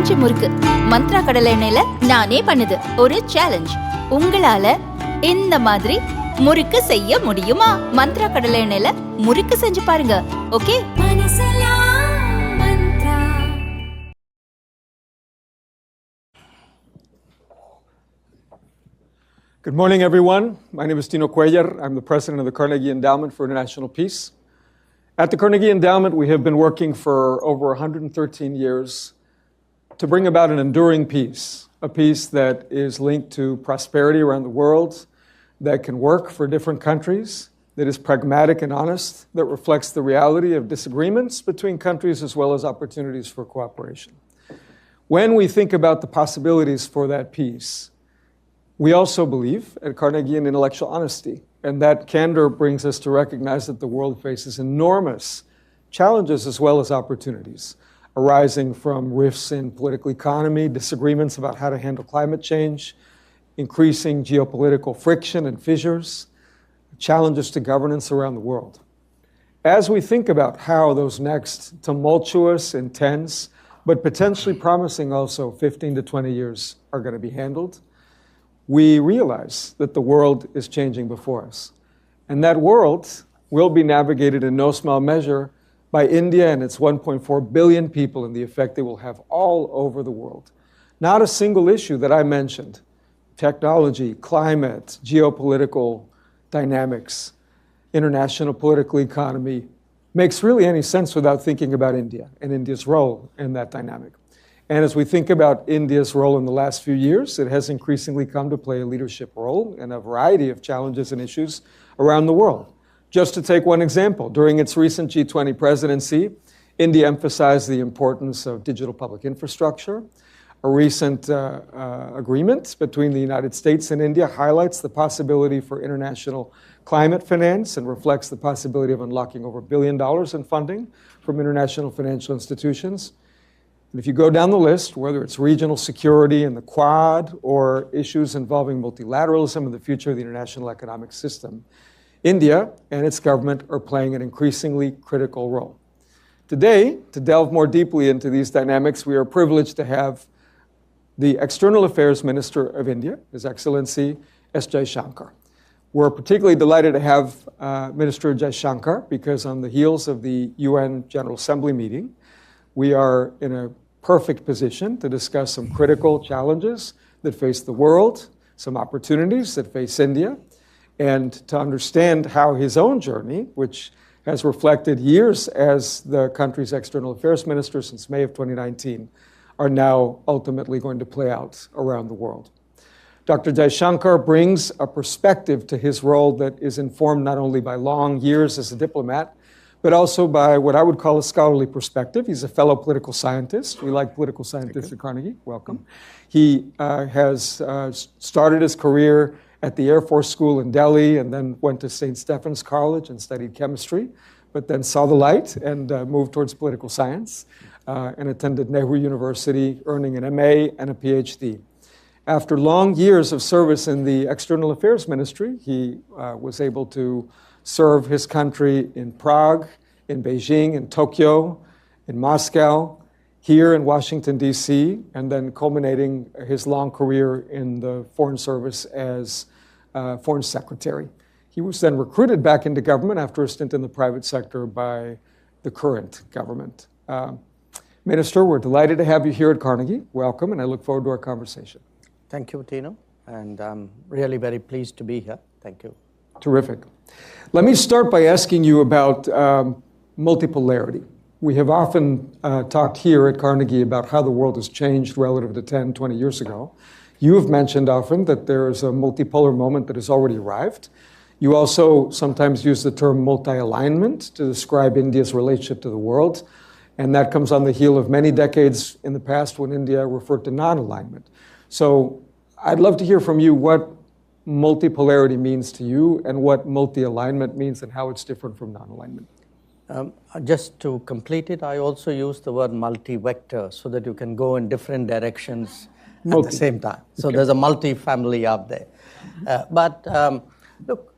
பஞ்சு முறுக்கு மந்த்ரா கடலை எண்ணெயில நானே பண்ணுது. ஒரு சேலஞ்ச், உங்களால இந்த மாதிரி முறுக்கு செய்ய முடியுமா? மந்த்ரா கடலை எண்ணெயில முறுக்கு செஞ்சு பாருங்க. Okay. Good morning, everyone. My name is Tino Cuellar. I'm the president of the Carnegie Endowment for International Peace. At the Carnegie Endowment, we have been working for over 113 years to bring about an enduring peace, a peace that is linked to prosperity around the world, that can work for different countries, that is pragmatic and honest, that reflects the reality of disagreements between countries as well as opportunities for cooperation. When we think about the possibilities for that peace, we also believe at Carnegie in intellectual honesty, and that candor brings us to recognize that the world faces enormous challenges as well as opportunities, arising from rifts in political economy, disagreements about how to handle climate change, increasing geopolitical friction and fissures, challenges to governance around the world. As we think about how those next tumultuous, intense, but potentially promising also 15 to 20 years are going to be handled, we realize that the world is changing before us. And that world will be navigated in no small measure by India and its 1.4 billion people and the effect they will have all over the world. Not a single issue that I mentioned, technology, climate, geopolitical dynamics, international political economy, makes really any sense without thinking about India and India's role in that dynamic. And as we think about India's role in the last few years, it has increasingly come to play a leadership role in a variety of challenges and issues around the world. Just to take one example, during its recent G20 presidency, India emphasized the importance of digital public infrastructure. A recent agreement between the United States and India highlights the possibility for international climate finance and reflects the possibility of unlocking over $1 billion in funding from international financial institutions. And if you go down the list, whether it's regional security and the Quad or issues involving multilateralism and the future of the international economic system, India and its government are playing an increasingly critical role. Today, to delve more deeply into these dynamics, we are privileged to have the External Affairs Minister of India, His Excellency S. Jaishankar. We're particularly delighted to have Minister Jaishankar because on the heels of the UN General Assembly meeting, we are in a perfect position to discuss some critical challenges that face the world, some opportunities that face India, and to understand how his own journey, which has reflected years as the country's external affairs minister since May of 2019, are now ultimately going to play out around the world. Dr. Jaishankar brings a perspective to his role that is informed not only by long years as a diplomat, but also by what I would call a scholarly perspective. He's a fellow political scientist. We like political scientists at Carnegie. Welcome. He has started his career at the Air Force School in Delhi and then went to St. Stephen's College and studied chemistry, but then saw the light and moved towards political science and attended Nehru University, earning an MA and a PhD. After long years of service in the External Affairs Ministry, he was able to serve his country in Prague, in Beijing, in Tokyo, in Moscow, here in Washington, D.C., and then culminating his long career in the Foreign Service as Foreign Secretary. He was then recruited back into government after a stint in the private sector by the current government. Minister, we're delighted to have you here at Carnegie. Welcome, and I look forward to our conversation. Thank you, Tino, and I'm really very pleased to be here. Thank you. Terrific. Let me start by asking you about multipolarity. We have often talked here at Carnegie about how the world has changed relative to 10, 20 years ago. You have mentioned often that there is a multipolar moment that has already arrived. You also sometimes use the term multi-alignment to describe India's relationship to the world, and that comes on the heel of many decades in the past when India referred to non-alignment. So I'd love to hear from you what multipolarity means to you and what multi-alignment means and how it's different from non-alignment. Just to complete it, I also use the word multi-vector so that you can go in different directions at the same time. So there's a multi-family out there. Look,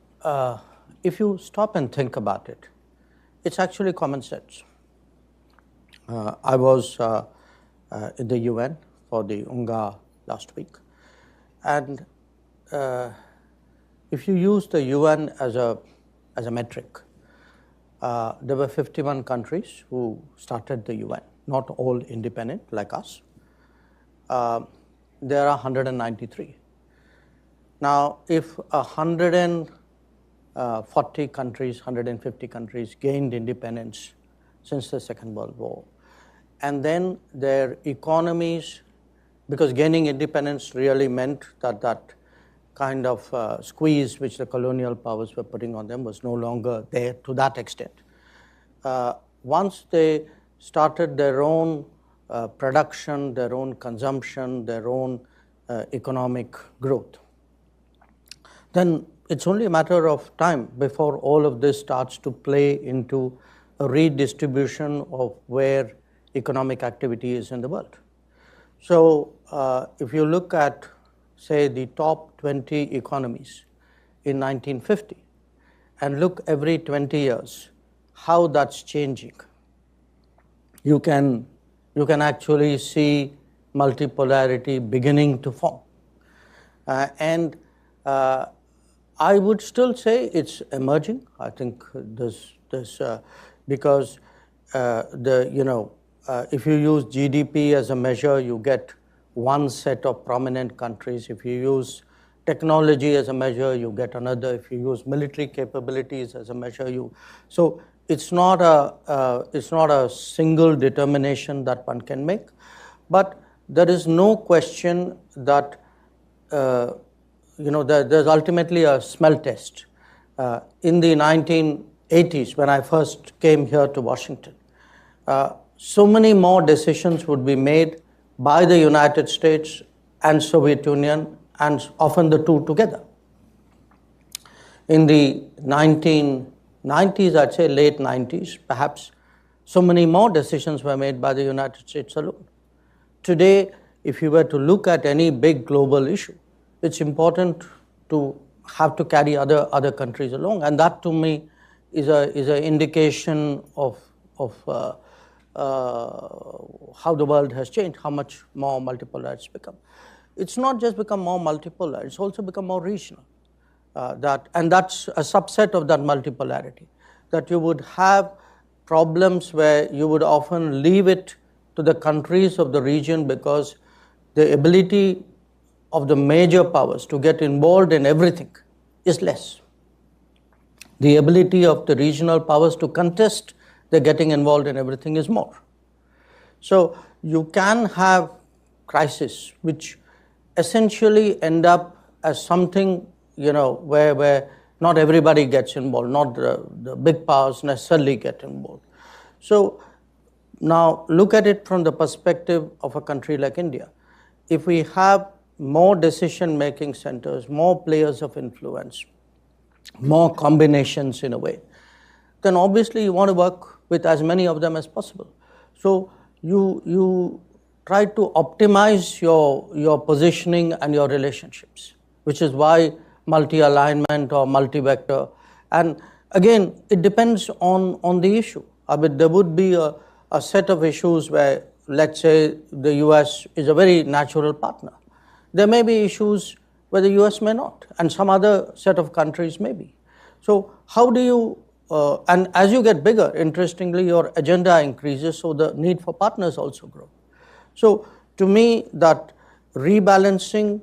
if you stop and think about it, it's actually common sense. I was in the UN for the UNGA last week. And if you use the UN as a metric, there were 51 countries who started the UN, not all independent like us. There are 193. Now, if 140 countries, 150 countries gained independence since the Second World War, and then their economies, because gaining independence really meant that kind of squeeze which the colonial powers were putting on them was no longer there to that extent. Once they started their own production, their own consumption, their own economic growth, then it's only a matter of time before all of this starts to play into a redistribution of where economic activity is in the world. So if you look at, say, the top 20 economies in 1950 and look every 20 years how that's changing, you can actually see multipolarity beginning to form. I would still say it's emerging. I think this because if you use GDP as a measure, you get one set of prominent countries. If you use technology as a measure, you get another. If you use military capabilities as a measure, so it's not a single determination that one can make, but there is no question that there's ultimately a smell test. In the 1980s, when I first came here to Washington, so many more decisions would be made by the United States and Soviet Union, and often the two together. In the 1990s, I'd say late 90s, perhaps, so many more decisions were made by the United States alone. Today, if you were to look at any big global issue, it's important to have to carry other countries along, and that to me is an indication of how the world has changed, how much more multipolar it's become. It's not just become more multipolar; it's also become more regional. And that's a subset of that multipolarity. That you would have problems where you would often leave it to the countries of the region because the ability of the major powers to get involved in everything is less. The ability of the regional powers to contest their getting involved in everything is more. So you can have crises which essentially end up as something, where not everybody gets involved, not the big powers necessarily get involved. So now look at it from the perspective of a country like India. If we have more decision-making centers, more players of influence, more combinations in a way, then obviously you want to work with as many of them as possible. So you try to optimize your positioning and your relationships, which is why multi-alignment or multi-vector. And again, it depends on the issue. I mean, there would be a set of issues where, let's say, the US is a very natural partner. There may be issues where the US may not, and some other set of countries may be. So how do you, and as you get bigger, interestingly, your agenda increases, so the need for partners also grow. So to me, that rebalancing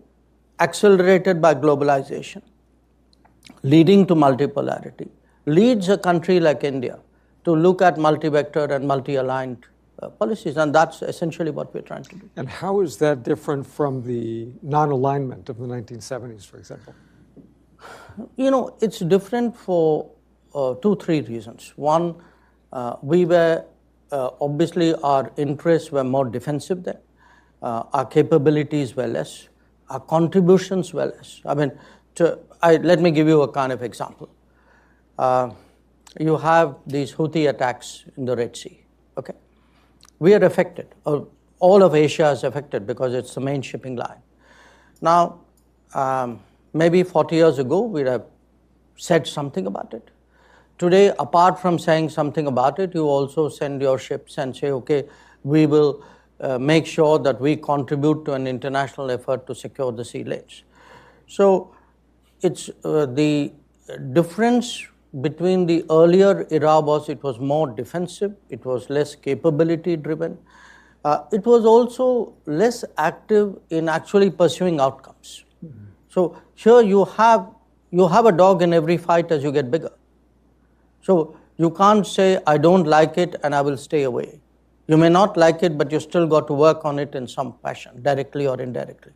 accelerated by globalization, leading to multipolarity, leads a country like India to look at multi-vector and multi-aligned policies, and that's essentially what we're trying to do. And how is that different from the non-alignment of the 1970s, for example? It's different for 2-3 reasons. One, we were, obviously our interests were more defensive then. Our capabilities were less. Our contributions were less. I mean, let me give you a kind of example. You have these Houthi attacks in the Red Sea, okay? We are affected. All of Asia is affected because it's the main shipping line. Now, maybe 40 years ago, we'd have said something about it. Today, apart from saying something about it, you also send your ships and say, okay, we will make sure that we contribute to an international effort to secure the sea lanes. So it's the difference between the earlier era was it was more defensive, it was less capability driven, it was also less active in actually pursuing outcomes. Mm-hmm. So here you have a dog in every fight as you get bigger. So you can't say, I don't like it and I will stay away. You may not like it, but you still got to work on it in some fashion, directly or indirectly.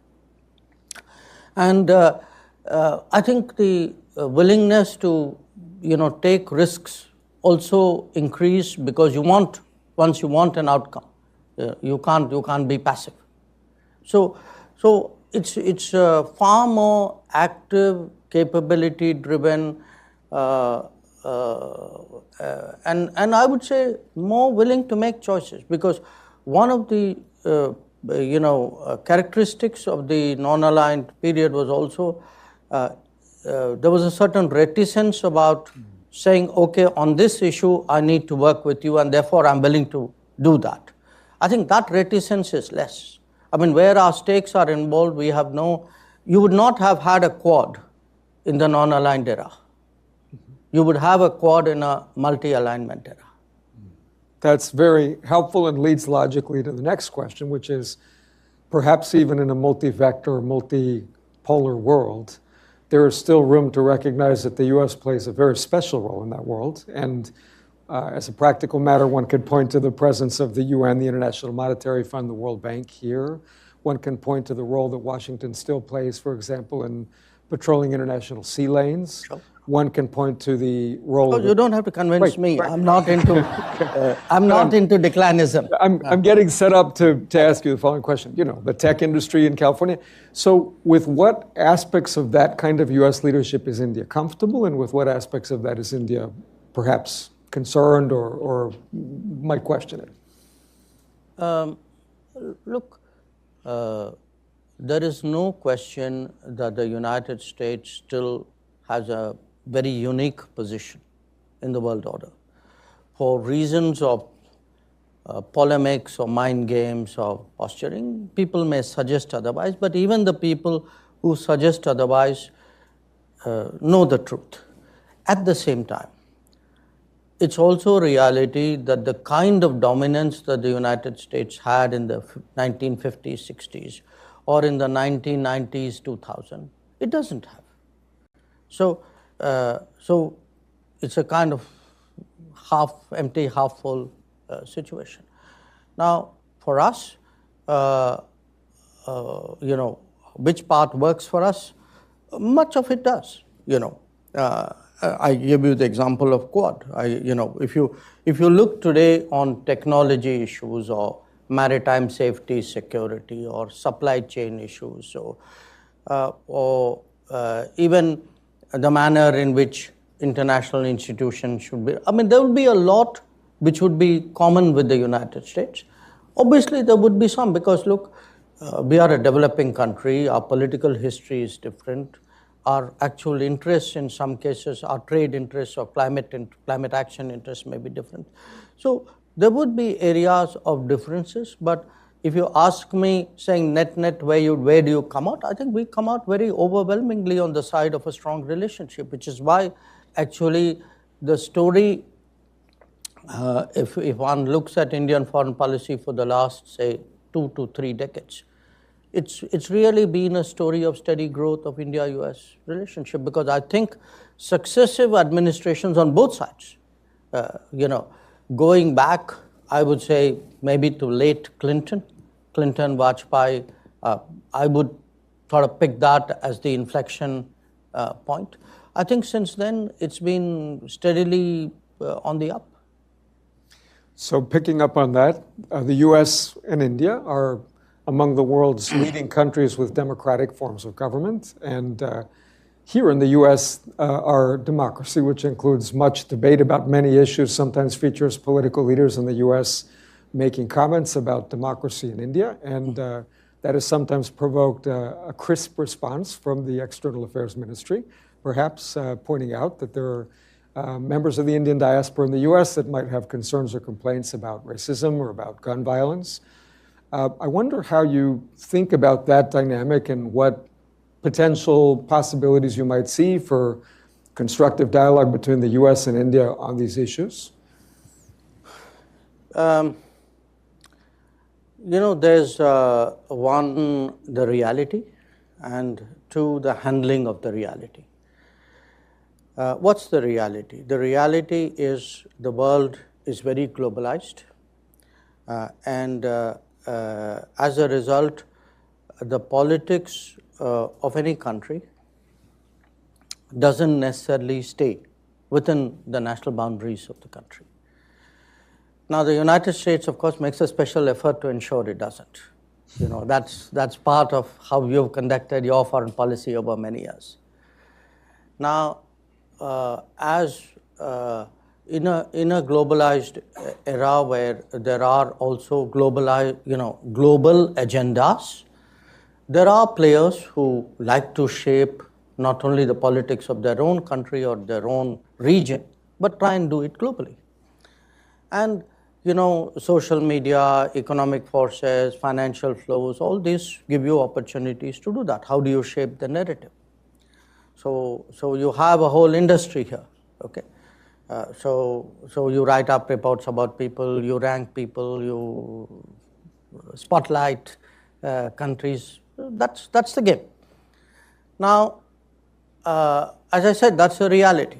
And I think the willingness to, take risks also increase because once you want an outcome, you can't be passive. So it's far more active, capability driven, and I would say more willing to make choices, because one of the characteristics of the non-aligned period was also there was a certain reticence about saying, okay, on this issue I need to work with you and therefore I'm willing to do that. I think that reticence is less. I mean, where our stakes are involved, you would not have had a Quad in the non-aligned era. You would have a Quad in a multi-alignment era. That's very helpful and leads logically to the next question, which is perhaps even in a multi-vector, multipolar world, there is still room to recognize that the U.S. plays a very special role in that world. And as a practical matter, one could point to the presence of the UN, the International Monetary Fund, the World Bank here. One can point to the role that Washington still plays, for example, in patrolling international sea lanes. Sure. One can point to the role. You don't have to convince me. Right. I'm not into declinism. I'm getting set up to ask you the following question. The tech industry in California. So, with what aspects of that kind of U.S. leadership is India comfortable, and with what aspects of that is India perhaps concerned or might question it? Look, there is no question that the United States still has a very unique position in the world order. For reasons of polemics or mind games or posturing, people may suggest otherwise, but even the people who suggest otherwise know the truth. At the same time, it's also a reality that the kind of dominance that the United States had in the 1950s, 60s, or in the 1990s, 2000, it doesn't have. So it's a kind of half empty, half full situation. Now, for us, which part works for us? Much of it does. I give you the example of Quad. If you look today on technology issues or maritime safety, security, or supply chain issues, or even the manner in which international institutions should be. I mean, there will be a lot which would be common with the United States. Obviously, there would be some because, look, we are a developing country. Our political history is different. Our actual interests in some cases, our trade interests or climate action interests may be different. So there would be areas of differences, but if you ask me, saying net, where do you come out? I think we come out very overwhelmingly on the side of a strong relationship, which is why actually the story, if one looks at Indian foreign policy for the last, say, 2 to 3 decades, it's really been a story of steady growth of India-US relationship, because I think successive administrations on both sides, going back, I would say maybe to late Clinton, Vajpayee, I would sort of pick that as the inflection point. I think since then it's been steadily on the up. So picking up on that, the US and India are among the world's leading countries with democratic forms of government. And here in the US, our democracy, which includes much debate about many issues, sometimes features political leaders in the US making comments about democracy in India. And that has sometimes provoked a crisp response from the External Affairs Ministry, perhaps pointing out that there are members of the Indian diaspora in the US that might have concerns or complaints about racism or about gun violence. I wonder how you think about that dynamic and what potential possibilities you might see for constructive dialogue between the U.S. and India on these issues. There's one, the reality, and two, the handling of the reality. What's the reality? The reality is the world is very globalized, and as a result, the politics of any country doesn't necessarily stay within the national boundaries of the country. Now, the United States, of course, makes a special effort to ensure it doesn't. That's part of how you've conducted your foreign policy over many years. Now, as in a globalized era where there are also global agendas, there are players who like to shape not only the politics of their own country or their own region, but try and do it globally. And social media, economic forces, financial flows, all these give you opportunities to do that. How do you shape the narrative? So you have a whole industry here, okay? So you write up reports about people, you rank people, you spotlight countries. That's the game. Now, as I said, that's a reality.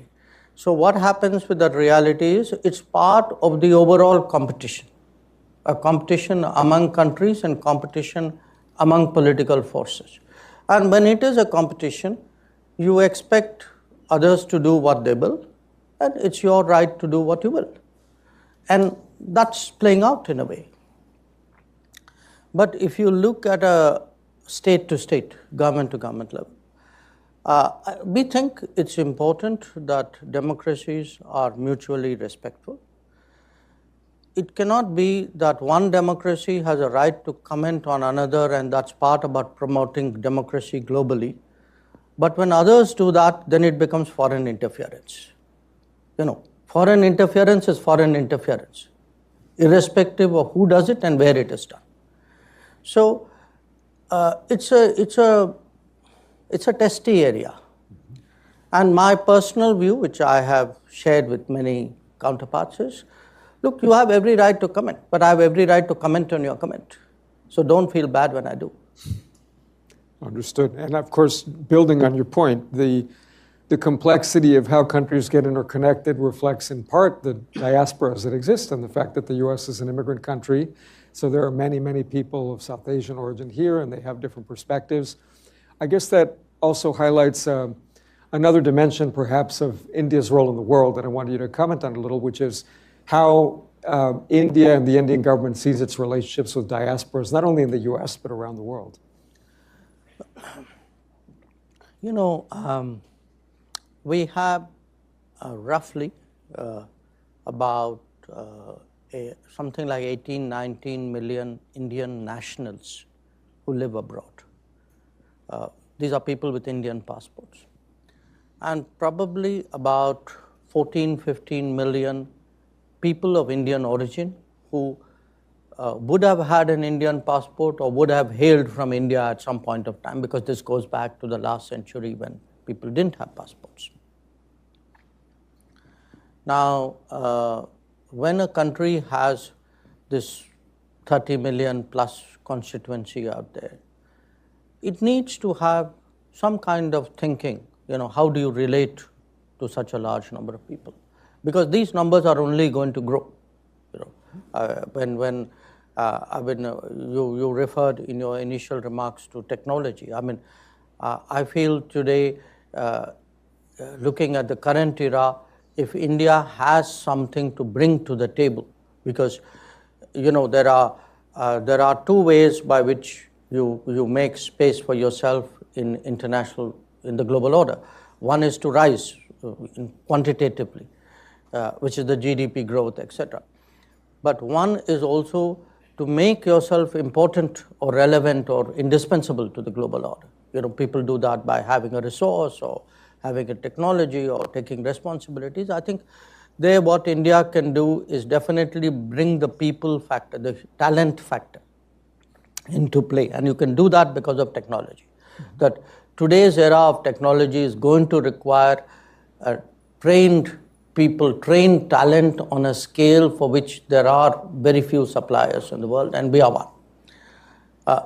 So what happens with that reality is it's part of the overall competition, a competition among countries and competition among political forces. And when it is a competition, you expect others to do what they will, and it's your right to do what you will. And that's playing out in a way. But if you look at a state-to-state, government-to-government level, we think it's important that democracies are mutually respectful. It cannot be that one democracy has a right to comment on another, and that's part about promoting democracy globally. But when others do that, then it becomes foreign interference. Foreign interference is foreign interference, irrespective of who does it and where it is done. So it's a testy area. And my personal view, which I have shared with many counterparts, is, look, you have every right to comment, but I have every right to comment on your comment. So don't feel bad when I do. Understood. And of course, building on your point, the complexity of how countries get interconnected reflects in part the diasporas that exist and the fact that the U.S. is an immigrant country. So there are many, many people of South Asian origin here, and they have different perspectives. I guess that also highlights another dimension, perhaps, of India's role in the world that I wanted you to comment on a little, which is how India and the Indian government sees its relationships with diasporas, not only in the U.S., but around the world. We have roughly about something like 18, 19 million Indian nationals who live abroad. These are people with Indian passports. And probably about 14, 15 million people of Indian origin who would have had an Indian passport or would have hailed from India at some point of time, because this goes back to the last century when people didn't have passports. Now, when a country has this 30 million plus constituency out there, it needs to have some kind of thinking, how do you relate to such a large number of people? Because these numbers are only going to grow. When you referred in your initial remarks to technology. I feel today, looking at the current era, if India has something to bring to the table, because there are two ways by which you make space for yourself in the global order. One is to rise quantitatively, which is the GDP growth, etc. But one is also to make yourself important or relevant or indispensable to the global order. People do that by having a resource or having a technology or taking responsibilities. I think there what India can do is definitely bring the people factor, the talent factor, into play. And you can do that because of technology. That today's era of technology is going to require trained people, trained talent on a scale for which there are very few suppliers in the world, and we are one.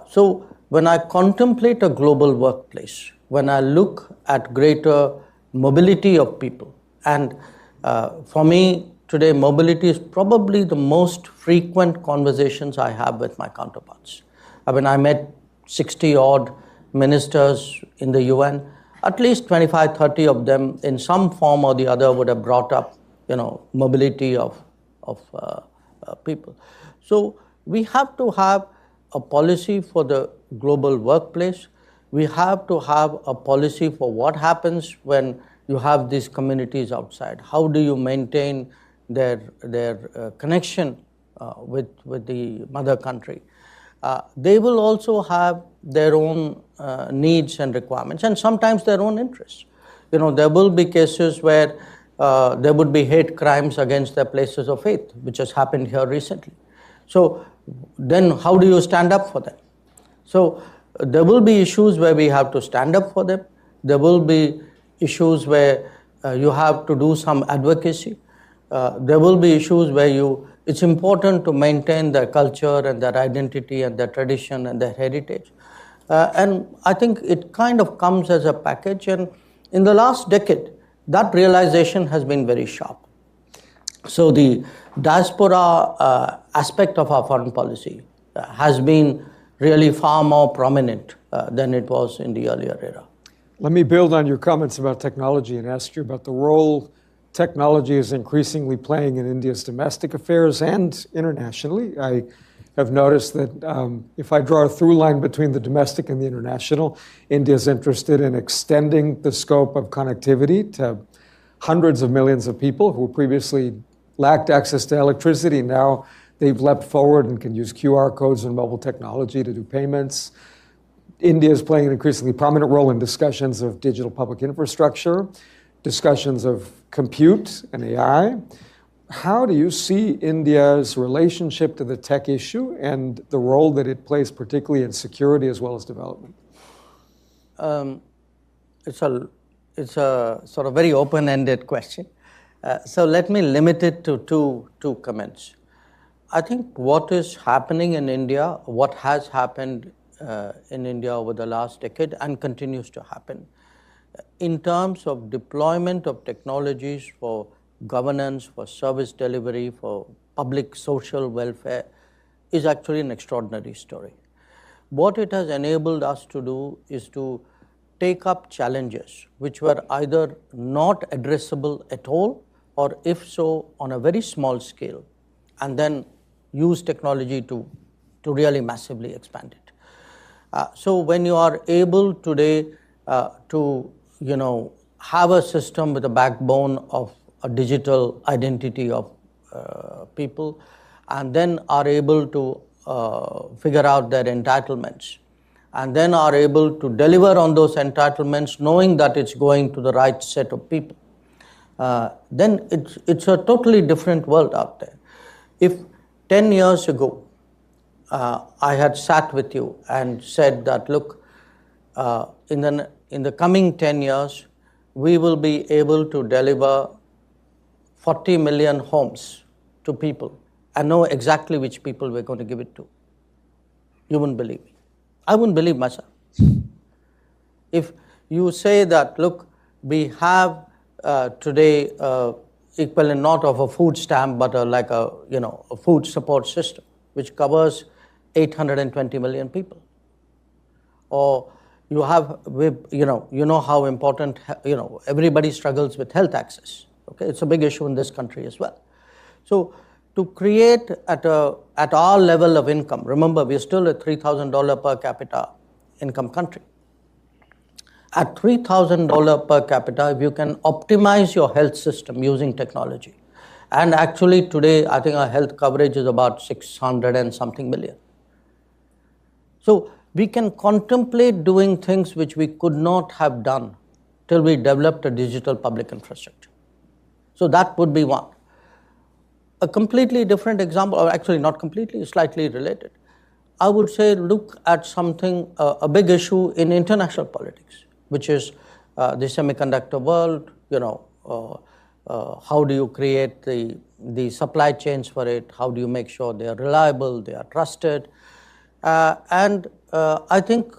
So when I contemplate a global workplace, when I look at greater mobility of people, and for me today mobility is probably the most frequent conversations I have with my counterparts. I mean, I met 60 odd ministers in the UN. At least 25, 30 of them in some form or the other would have brought up, mobility of people. So we have to have a policy for the global workplace. We have to have a policy for what happens when you have these communities outside. How do you maintain their connection with the mother country? They will also have their own needs and requirements, and sometimes their own interests. There will be cases where there would be hate crimes against their places of faith, which has happened here recently. So then how do you stand up for them? So there will be issues where we have to stand up for them. There will be issues where you have to do some advocacy. There will be issues where it's important to maintain their culture and their identity and their tradition and their heritage. And I think it kind of comes as a package. And in the last decade, that realization has been very sharp. So the diaspora aspect of our foreign policy has been really far more prominent than it was in the earlier era. Let me build on your comments about technology and ask you about the role technology is increasingly playing in India's domestic affairs and internationally. I have noticed that if I draw a through line between the domestic and the international, India is interested in extending the scope of connectivity to hundreds of millions of people who previously lacked access to electricity. Now they've leapt forward and can use QR codes and mobile technology to do payments. India is playing an increasingly prominent role in discussions of digital public infrastructure, discussions of compute and AI. How do you see India's relationship to the tech issue and the role that it plays, particularly in security as well as development? It's a sort of very open-ended question. So let me limit it to two comments. I think what is happening in India, what has happened in India over the last decade and continues to happen, in terms of deployment of technologies for governance, for service delivery, for public social welfare, is actually an extraordinary story. What it has enabled us to do is to take up challenges which were either not addressable at all, or if so, on a very small scale, and then use technology to really massively expand it. So when you are able today to have a system with a backbone of a digital identity of people, and then are able to figure out their entitlements, and then are able to deliver on those entitlements knowing that it's going to the right set of people, then it's a totally different world out there. If 10 years ago I had sat with you and said that, look, in the coming 10 years, we will be able to deliver 40 million homes to people and know exactly which people we're going to give it to, you wouldn't believe me. I wouldn't believe myself. If you say that, look, we have today equivalent not of a food stamp, but like a food support system, which covers 820 million people. Or you have, how important, everybody struggles with health access. Okay, it's a big issue in this country as well. So to create at our level of income, remember we're still a $3,000 per capita income country. At $3,000 per capita, if you can optimize your health system using technology, and actually today I think our health coverage is about 600 and something million. So we can contemplate doing things which we could not have done till we developed a digital public infrastructure. So that would be one. A completely different example, or actually not completely, slightly related. I would say look at something, a big issue in international politics, which is the semiconductor world. How do you create the supply chains for it? How do you make sure they are reliable, they are trusted? And I think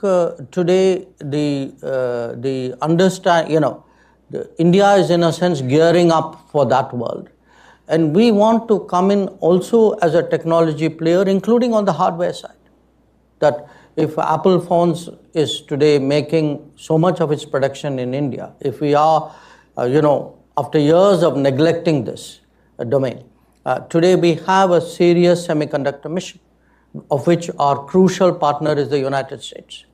today the understand, India is in a sense gearing up for that world. And we want to come in also as a technology player, including on the hardware side. That if Apple phones is today making so much of its production in India, if we are, after years of neglecting this domain, today we have a serious semiconductor mission, of which our crucial partner is the United States.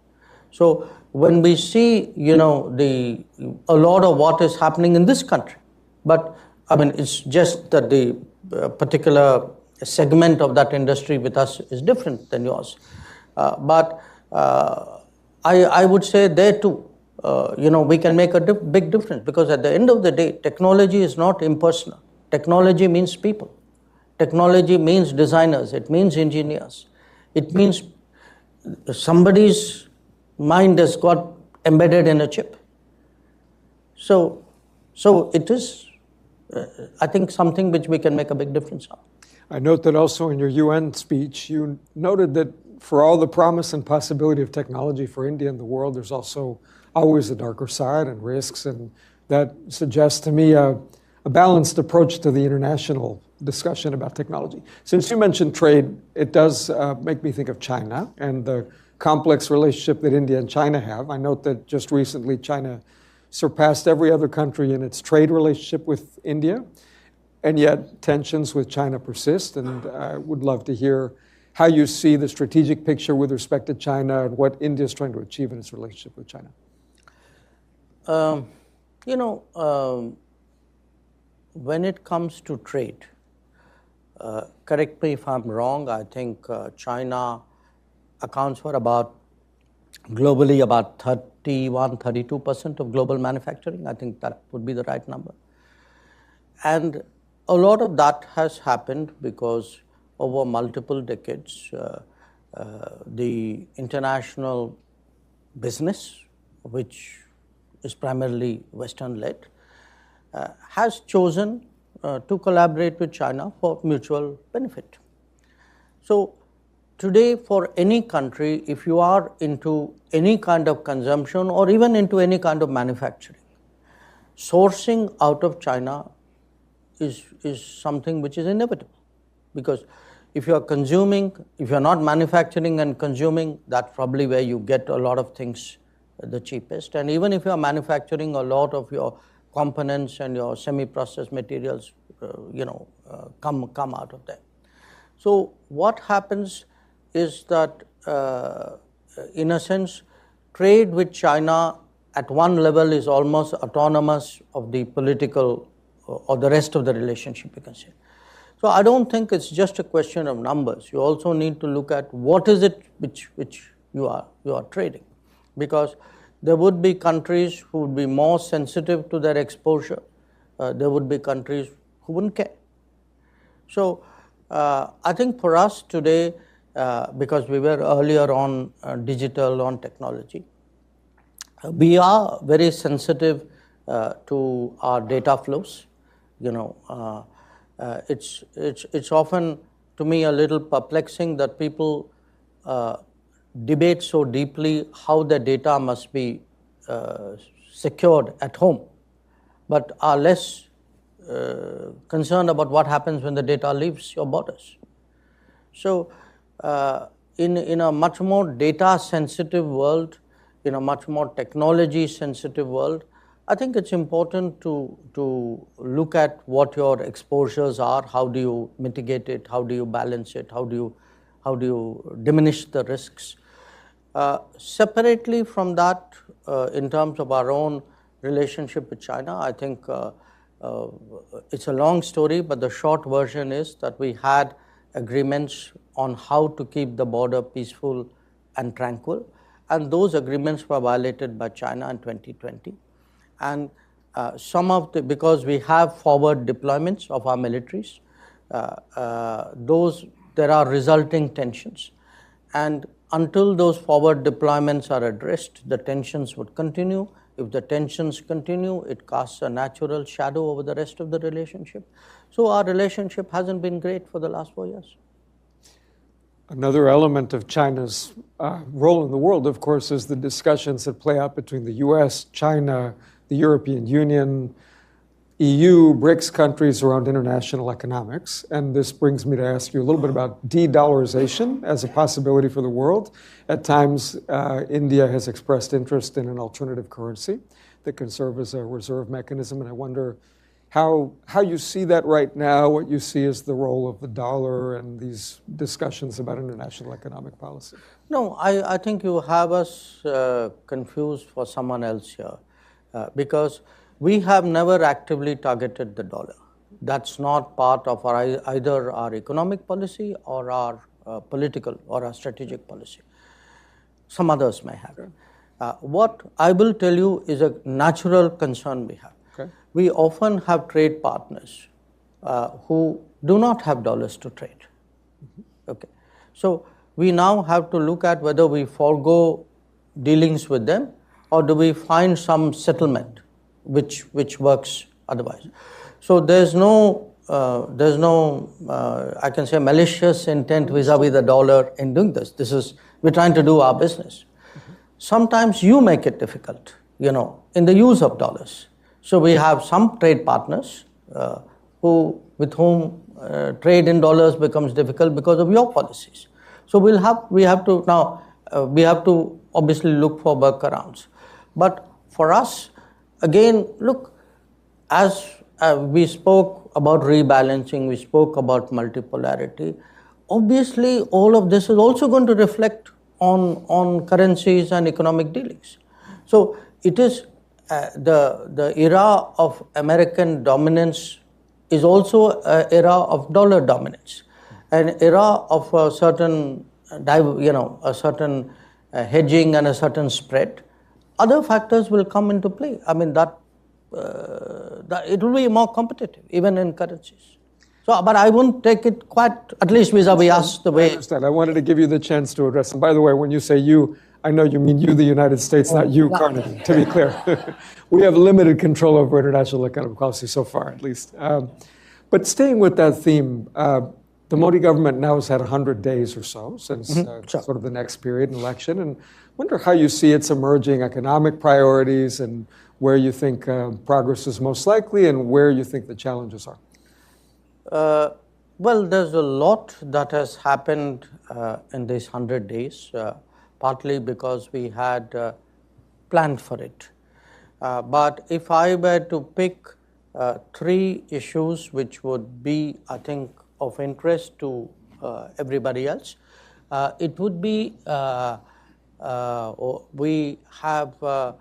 So when we see, a lot of what is happening in this country, but I mean, it's just that the particular segment of that industry with us is different than yours. But I would say there too, we can make a big difference, because at the end of the day, technology is not impersonal. Technology means people. Technology means designers. It means engineers. It means somebody's mind has got embedded in a chip. So it is, I think, something which we can make a big difference on. I note that also in your UN speech, you noted that for all the promise and possibility of technology for India and the world, there's also always a darker side and risks, and that suggests to me a balanced approach to the international discussion about technology. Since you mentioned trade, it does make me think of China and the complex relationship that India and China have. I note that just recently China surpassed every other country in its trade relationship with India, and yet tensions with China persist, and I would love to hear how you see the strategic picture with respect to China and what India is trying to achieve in its relationship with China. When it comes to trade, correct me if I'm wrong, I think China accounts for globally about 31-32% of global manufacturing. I think that would be the right number. And a lot of that has happened because over multiple decades, the international business, which is primarily Western-led, has chosen to collaborate with China for mutual benefit. So today, for any country, if you are into any kind of consumption or even into any kind of manufacturing, sourcing out of China is something which is inevitable. Because if you are consuming, if you are not manufacturing and consuming, that's probably where you get a lot of things the cheapest. And even if you are manufacturing, a lot of your components and your semi-processed materials, come out of there. So what happens is that, in a sense, trade with China at one level is almost autonomous of the political or the rest of the relationship, you can say. So I don't think it's just a question of numbers. You also need to look at what is it which you are trading, because there would be countries who would be more sensitive to their exposure. There would be countries who wouldn't care. So I think for us today, because we were earlier on digital, on technology, we are very sensitive to our data flows. It's often, to me, a little perplexing that people debate so deeply how the data must be secured at home, but are less concerned about what happens when the data leaves your borders. So in a much more data-sensitive world, in a much more technology-sensitive world, I think it's important to look at what your exposures are, how do you mitigate it, how do you balance it, how do you diminish the risks. Separately from that, in terms of our own relationship with China, I think it's a long story, but the short version is that we had agreements on how to keep the border peaceful and tranquil, and those agreements were violated by China in 2020. And because we have forward deployments of our militaries, there are resulting tensions. And until those forward deployments are addressed, the tensions would continue. If the tensions continue, it casts a natural shadow over the rest of the relationship. So our relationship hasn't been great for the last 4 years. Another element of China's role in the world, of course, is the discussions that play out between the US, China, the European Union, EU, BRICS countries around international economics. And this brings me to ask you a little bit about de-dollarization as a possibility for the world. At times, India has expressed interest in an alternative currency that can serve as a reserve mechanism. And I wonder how you see that right now, what you see as the role of the dollar and these discussions about international economic policy. No, I think you have us confused for someone else here because we have never actively targeted the dollar. That's not part of either our economic policy or our political or our strategic policy. Some others may have. What I will tell you is a natural concern we have. Okay. We often have trade partners who do not have dollars to trade. Okay. So we now have to look at whether we forego dealings with them or do we find some settlement which works otherwise. So there's no I can say malicious intent vis-a-vis the dollar in doing this. We're trying to do our business. Sometimes you make it difficult, in the use of dollars. So we have some trade partners with whom trade in dollars becomes difficult because of your policies. So we have to obviously look for workarounds. But for us, again, look, as we spoke about rebalancing, we spoke about multipolarity, obviously all of this is also going to reflect on currencies and economic dealings. So it is the era of American dominance is also an era of dollar dominance, an era of a certain hedging and a certain spread. Other factors will come into play. I mean, that it will be more competitive, even in currencies. So, but I won't take it quite, at least vis-a-vis us, the way. I understand. I wanted to give you the chance to address. And by the way, when you say you, I know you mean you, the United States, not you, Carnegie, to be clear. We have limited control over international economic policy so far, at least. But staying with that theme, the Modi government now has had 100 days or so since sort of the next period, an election. And I wonder how you see its emerging economic priorities and where you think progress is most likely and where you think the challenges are. Well, there's a lot that has happened in these 100 days, partly because we had planned for it. But if I were to pick 3 issues which would be, I think, of interest to everybody else, it would be we have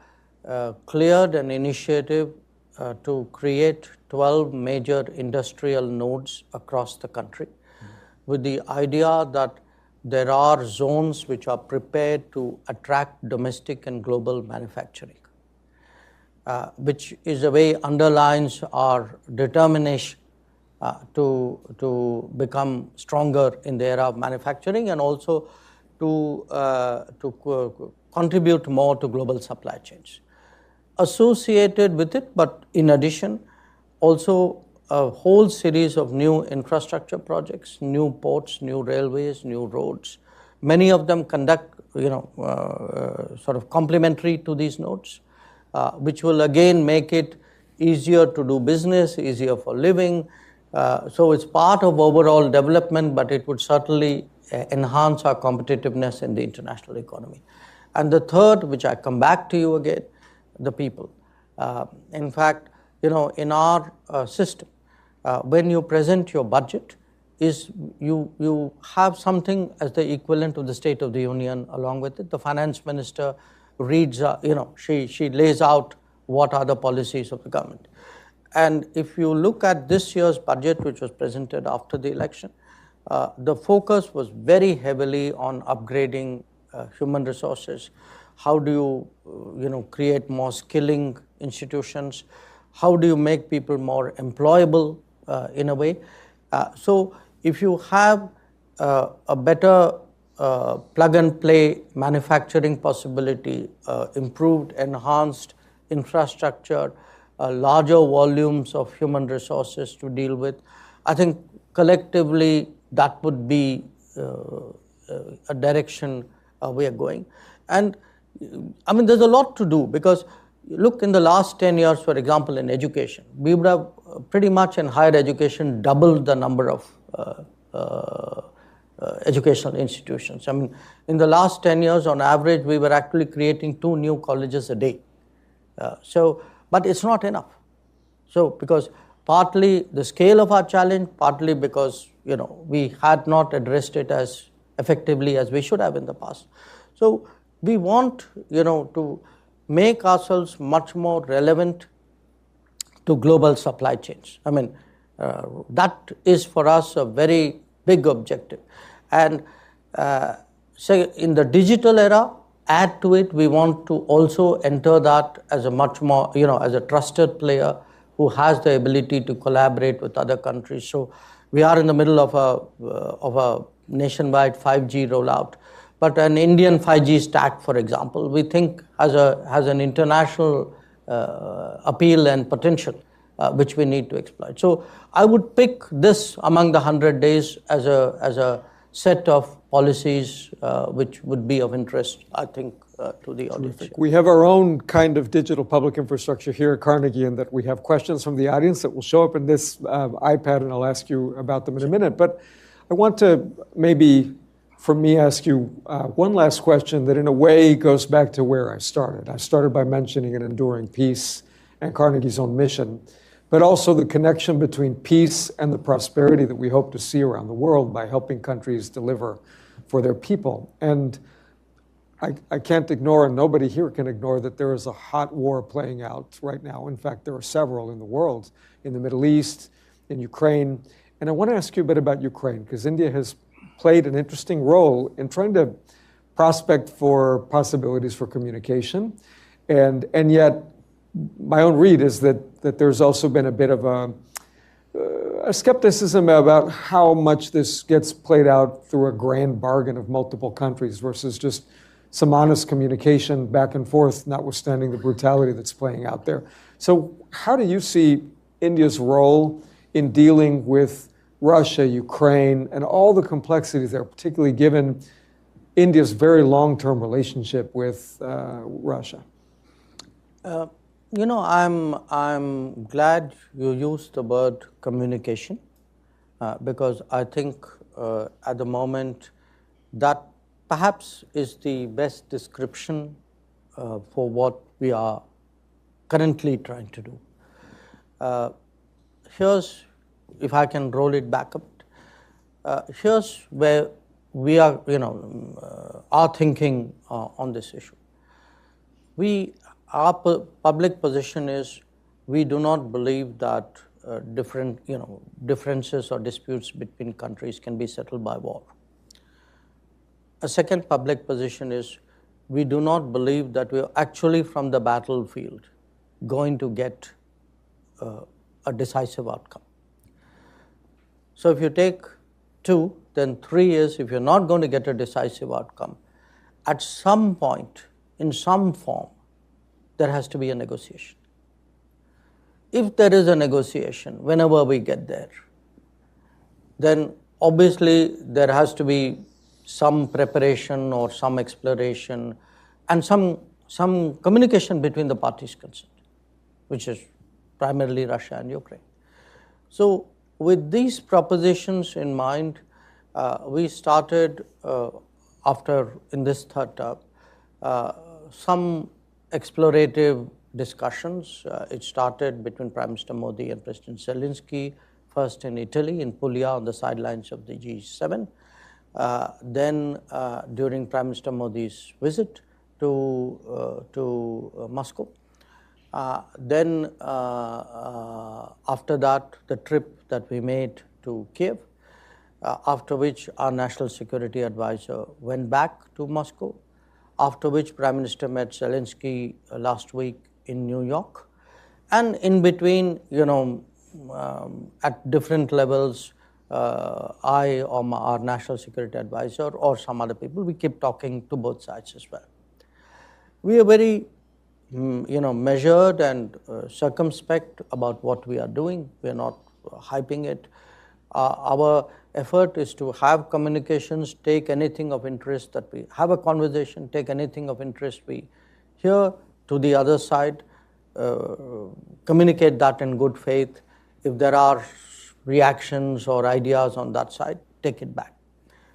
cleared an initiative to create 12 major industrial nodes across the country with the idea that there are zones which are prepared to attract domestic and global manufacturing, which is a way underlines our determination to become stronger in the era of manufacturing and also to contribute more to global supply chains. Associated with it, but in addition, also a whole series of new infrastructure projects, new ports, new railways, new roads. Many of them sort of complementary to these nodes, which will again make it easier to do business, easier for living. So it's part of overall development, but it would certainly enhance our competitiveness in the international economy. And the third, which I come back to you again, the people. In fact, in our system, when you present your budget, you have something as the equivalent of the State of the Union along with it. The finance minister reads, she lays out what are the policies of the government. And if you look at this year's budget, which was presented after the election, the focus was very heavily on upgrading human resources. How do you, create more skilling institutions? How do you make people more employable in a way? So if you have a better plug-and-play manufacturing possibility, improved, enhanced infrastructure, larger volumes of human resources to deal with. I think collectively that would be a direction we are going. And I mean, there's a lot to do because look, in the last 10 years, for example, in education, we would have pretty much in higher education doubled the number of educational institutions. I mean, in the last 10 years, on average, we were actually creating 2 new colleges a day. But it's not enough. So, because partly the scale of our challenge, partly because, we had not addressed it as effectively as we should have in the past. So, we want, to make ourselves much more relevant to global supply chains. I mean, that is for us a very big objective. And say in the digital era, add to it, we want to also enter that as a much more, as a trusted player who has the ability to collaborate with other countries. So we are in the middle of a nationwide 5G rollout. But an Indian 5G stack, for example, we think has an international appeal and potential, which we need to exploit. So I would pick this among the 100 days as a set of policies which would be of interest, I think, to the audience. We have our own kind of digital public infrastructure here at Carnegie, and that we have questions from the audience that will show up in this iPad, and I'll ask you about them in a minute. But I want to maybe, for me, ask you one last question that in a way goes back to where I started. I started by mentioning an enduring peace and Carnegie's own mission, but also the connection between peace and the prosperity that we hope to see around the world by helping countries deliver for their people. And I can't ignore, and nobody here can ignore, that there is a hot war playing out right now. In fact, there are several in the world, in the Middle East, in Ukraine. And I want to ask you a bit about Ukraine, because India has played an interesting role in trying to prospect for possibilities for communication. And yet, my own read is that there's also been a bit of a skepticism about how much this gets played out through a grand bargain of multiple countries versus just some honest communication back and forth, notwithstanding the brutality that's playing out there. So how do you see India's role in dealing with Russia, Ukraine, and all the complexities there, particularly given India's very long-term relationship with Russia? I'm glad you used the word communication because I think at the moment that perhaps is the best description for what we are currently trying to do. Here's, if I can roll it back a bit, here's where we are, our thinking on this issue. Our public position is we do not believe that differences or disputes between countries can be settled by war. A second public position is we do not believe that we are actually from the battlefield going to get a decisive outcome. So if you take 2, then 3 is if you're not going to get a decisive outcome, at some point, in some form, there has to be a negotiation. If there is a negotiation, whenever we get there, then obviously there has to be some preparation or some exploration and some communication between the parties concerned, which is primarily Russia and Ukraine. So with these propositions in mind, we started in this third term, some explorative discussions. It started between Prime Minister Modi and President Zelensky, first in Italy, in Puglia, on the sidelines of the G7. Then during Prime Minister Modi's visit to Moscow. Then after that, the trip that we made to Kiev, after which our National Security Advisor went back to Moscow, after which Prime Minister met Zelensky last week in New York. And in between, at different levels, I or our national security advisor or some other people, we keep talking to both sides as well. We are very measured and circumspect about what we are doing. We are not hyping it. Our effort is to have communications, take anything of interest that we have a conversation, take anything of interest we hear to the other side, communicate that in good faith. If there are reactions or ideas on that side, take it back.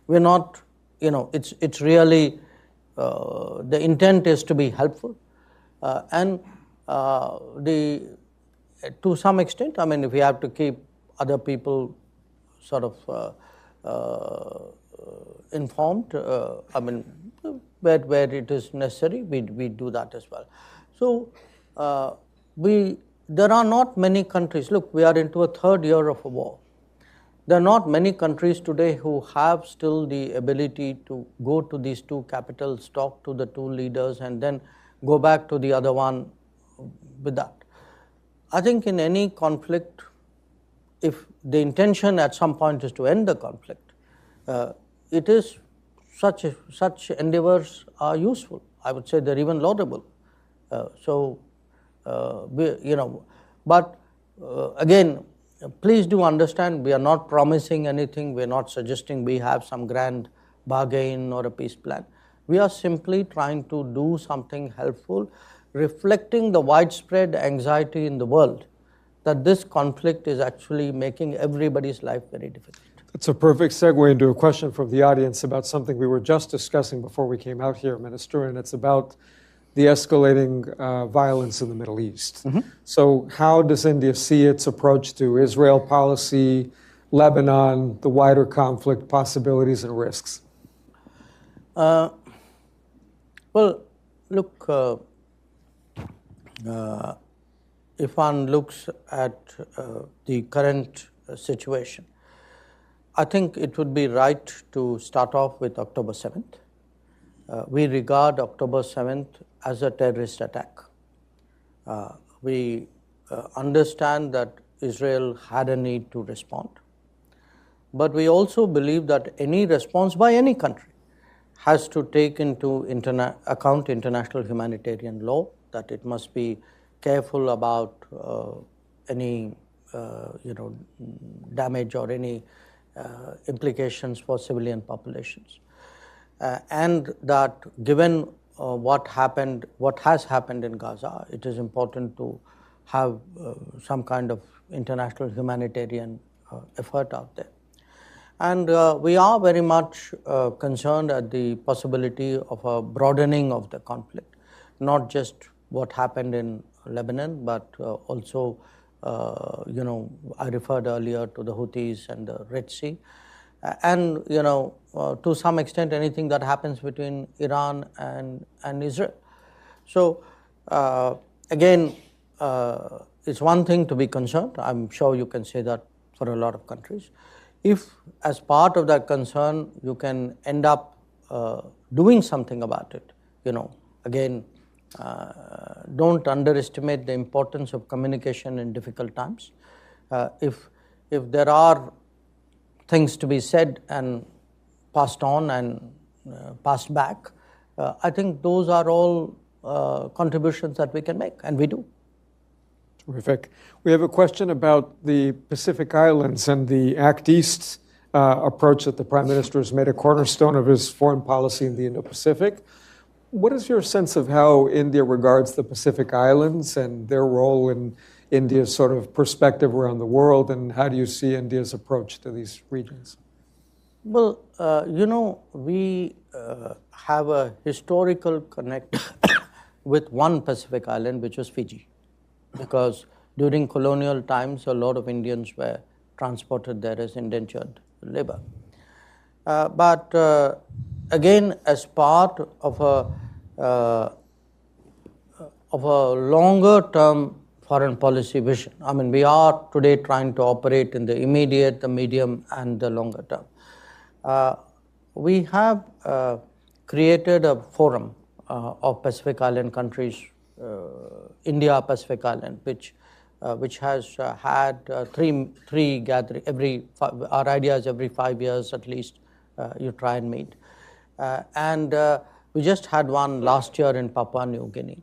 We're not, it's really, the intent is to be helpful. And to some extent, I mean, if we have to keep other people sort of informed, I mean, where it is necessary, we do that as well. So there are not many countries. Look, we are into a third year of a war. There are not many countries today who have still the ability to go to these two capitals, talk to the two leaders, and then go back to the other one with that. I think in any conflict, if the intention at some point is to end the conflict, it is such endeavors are useful. I would say they're even laudable. But again, please do understand, we are not promising anything. We are not suggesting we have some grand bargain or a peace plan. We are simply trying to do something helpful, reflecting the widespread anxiety in the world that this conflict is actually making everybody's life very difficult. It's a perfect segue into a question from the audience about something we were just discussing before we came out here, Minister, and it's about the escalating violence in the Middle East. Mm-hmm. So how does India see its approach to Israel policy, Lebanon, the wider conflict possibilities and risks? Well, look, if one looks at the current situation, I think it would be right to start off with October 7th. We regard October 7th as a terrorist attack. We understand that Israel had a need to respond. But we also believe that any response by any country has to take into account international humanitarian law, that it must be careful about any damage or any implications for civilian populations. And that given what has happened in Gaza, it is important to have some kind of international humanitarian effort out there. And we are very much concerned at the possibility of a broadening of the conflict, not just what happened in Lebanon, but also, I referred earlier to the Houthis and the Red Sea. And, to some extent, anything that happens between Iran and Israel. So, again, it's one thing to be concerned. I'm sure you can say that for a lot of countries. If, as part of that concern, you can end up doing something about it, again, don't underestimate the importance of communication in difficult times. If there are things to be said and passed on and passed back, I think those are all contributions that we can make, and we do. Terrific. We have a question about the Pacific Islands and the Act East approach that the Prime Minister has made a cornerstone of his foreign policy in the Indo-Pacific. What is your sense of how India regards the Pacific Islands and their role in India's sort of perspective around the world, and how do you see India's approach to these regions? Well, we have a historical connect with one Pacific island, which was Fiji, because during colonial times, a lot of Indians were transported there as indentured labor. But again, as part of a longer-term foreign policy vision, I mean, we are today trying to operate in the immediate, the medium, and the longer term. We have created a forum of Pacific Island countries, India Pacific Island, which which has had three gathering our ideas every 5 years at least. You try and meet, and we just had one last year in Papua New Guinea.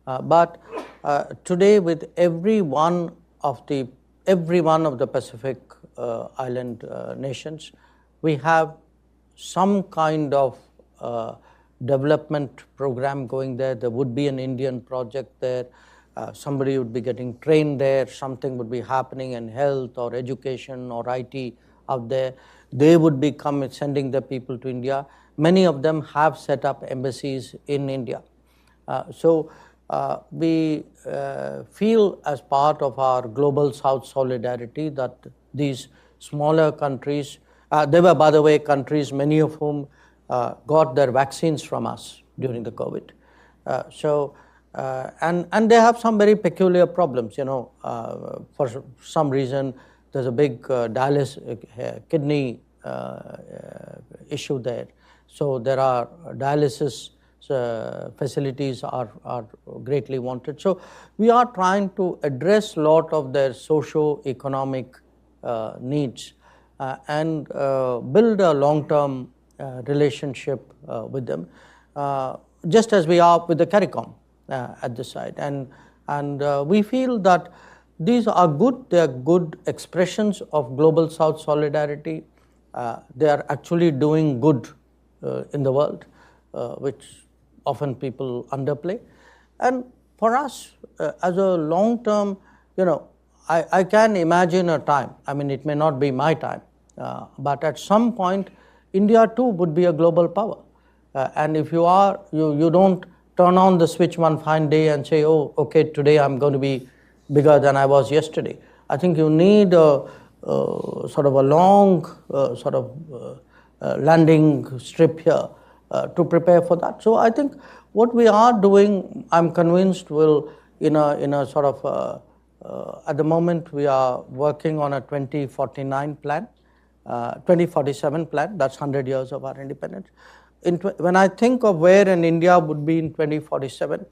But today, with every one of the Pacific island nations, we have some kind of development program going there. There would be an Indian project there. Somebody would be getting trained there. Something would be happening in health or education or IT out there. They would be sending their people to India. Many of them have set up embassies in India. So we feel as part of our global South solidarity that these smaller countries, they were, by the way, countries, many of whom got their vaccines from us during the COVID. And they have some very peculiar problems. For some reason, there's a big kidney issue there. So there are dialysis facilities are greatly wanted. So we are trying to address a lot of their socio-economic needs and build a long-term relationship with them, just as we are with the CARICOM at this side. And we feel that these are good. They are good expressions of global South solidarity. They are actually doing good in the world, which often people underplay. And for us, as a long-term, I can imagine a time, I mean, it may not be my time, but at some point, India too would be a global power. And if you are, you don't turn on the switch one fine day and say, oh, okay, today I'm going to be bigger than I was yesterday. I think you need a sort of a long landing strip here to prepare for that. So I think what we are doing, I'm convinced, will in a sort of at the moment we are working on a 2049 plan, 2047 plan. That's 100 years of our independence. When I think of where an India would be in 2047,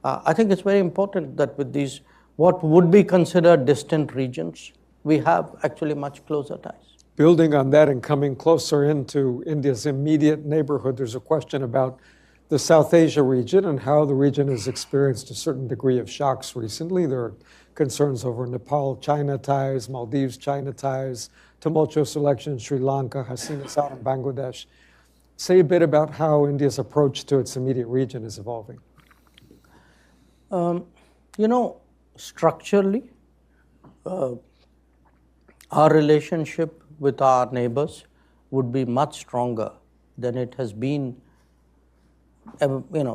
I think it's very important that with these what would be considered distant regions, we have actually much closer ties. Building on that and coming closer into India's immediate neighborhood, there's a question about the South Asia region and how the region has experienced a certain degree of shocks recently. There are concerns over Nepal-China ties, Maldives-China ties, tumultuous election in Sri Lanka, Hasina's out in Bangladesh. Say a bit about how India's approach to its immediate region is evolving. Structurally, our relationship with our neighbors would be much stronger than it has been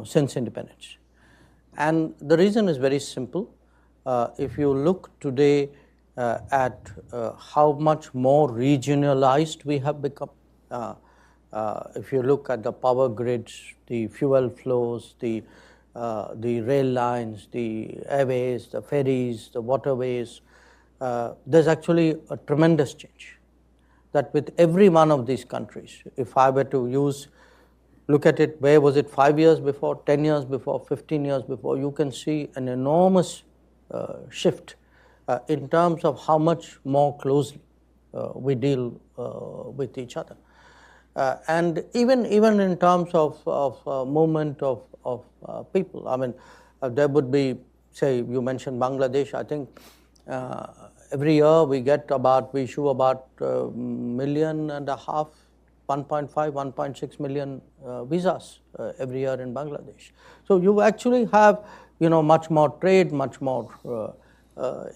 since independence. And the reason is very simple. If you look today at how much more regionalized we have become, if you look at the power grids, the fuel flows, the rail lines, the airways, the ferries, the waterways, there's actually a tremendous change. That with every one of these countries, if I were to look at it, where was it 5 years before, 10 years before, 15 years before, you can see an enormous shift in terms of how much more closely we deal with each other. And even in terms of movement of people, I mean, there would be, say, you mentioned Bangladesh. I think every year we issue about 1.5 million, 1.5, 1.6 million visas every year in Bangladesh. So you actually have, much more trade, much more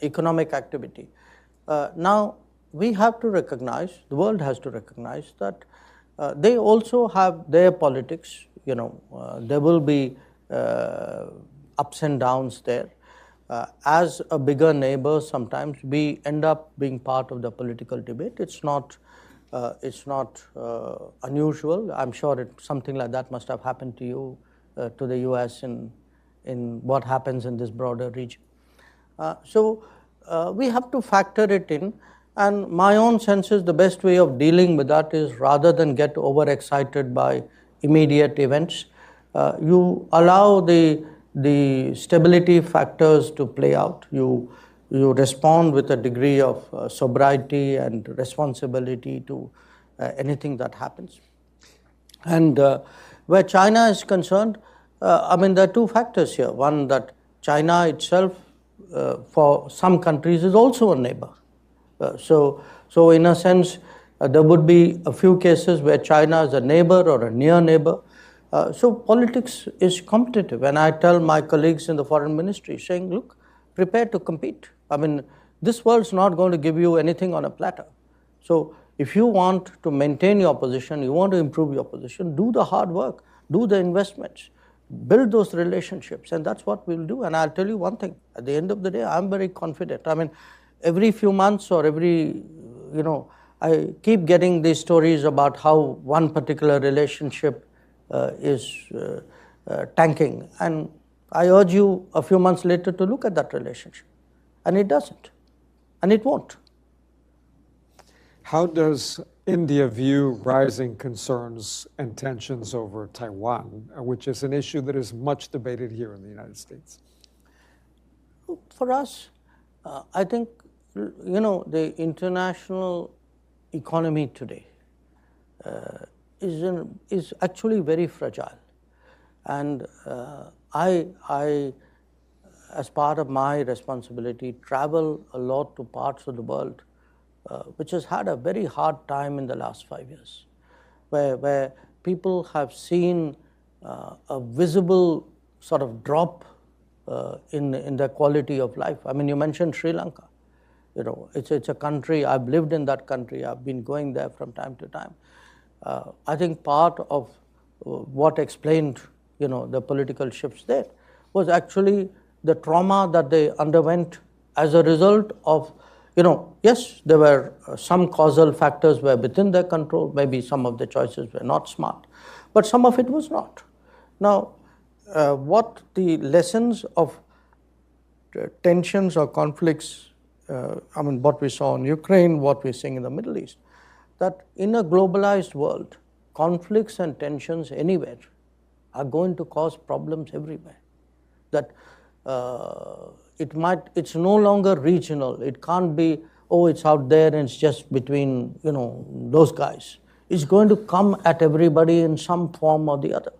economic activity. Now we have to recognize, the world has to recognize that they also have their politics. There will be ups and downs there. As a bigger neighbor, sometimes we end up being part of the political debate. It's not unusual. I'm sure something like that must have happened to you, to the US in what happens in this broader region. So we have to factor it in. And my own sense is the best way of dealing with that is, rather than get overexcited by immediate events, you allow the stability factors to play out. You you respond with a degree of sobriety and responsibility to anything that happens. And where China is concerned, I mean, there are two factors here. One, that China itself, for some countries, is also a neighbor. So in a sense, there would be a few cases where China is a neighbor or a near neighbor. So politics is competitive. And I tell my colleagues in the foreign ministry, saying, look, prepare to compete. I mean, this world's not going to give you anything on a platter. So if you want to maintain your position, you want to improve your position, do the hard work, do the investments, build those relationships, and that's what we'll do. And I'll tell you one thing, at the end of the day, I'm very confident. I mean, every few months or every, I keep getting these stories about how one particular relationship is tanking. And I urge you a few months later to look at that relationship. And it doesn't. And it won't. How does India view rising concerns and tensions over Taiwan, which is an issue that is much debated here in the United States? For us, I think, the international economy today is actually very fragile. And I, as part of my responsibility, travel a lot to parts of the world which has had a very hard time in the last 5 years, where people have seen a visible sort of drop in their quality of life. I mean, you mentioned Sri Lanka. It's a country, I've lived in that country, I've been going there from time to time. I think part of what explained, the political shifts there was actually the trauma that they underwent as a result of, yes, there were some causal factors were within their control, maybe some of the choices were not smart, but some of it was not. Now, what the lessons of tensions or conflicts, what we saw in Ukraine, what we're seeing in the Middle East, that in a globalized world, conflicts and tensions anywhere are going to cause problems everywhere. That it's no longer regional. It can't be, it's out there and it's just between, those guys. It's going to come at everybody in some form or the other.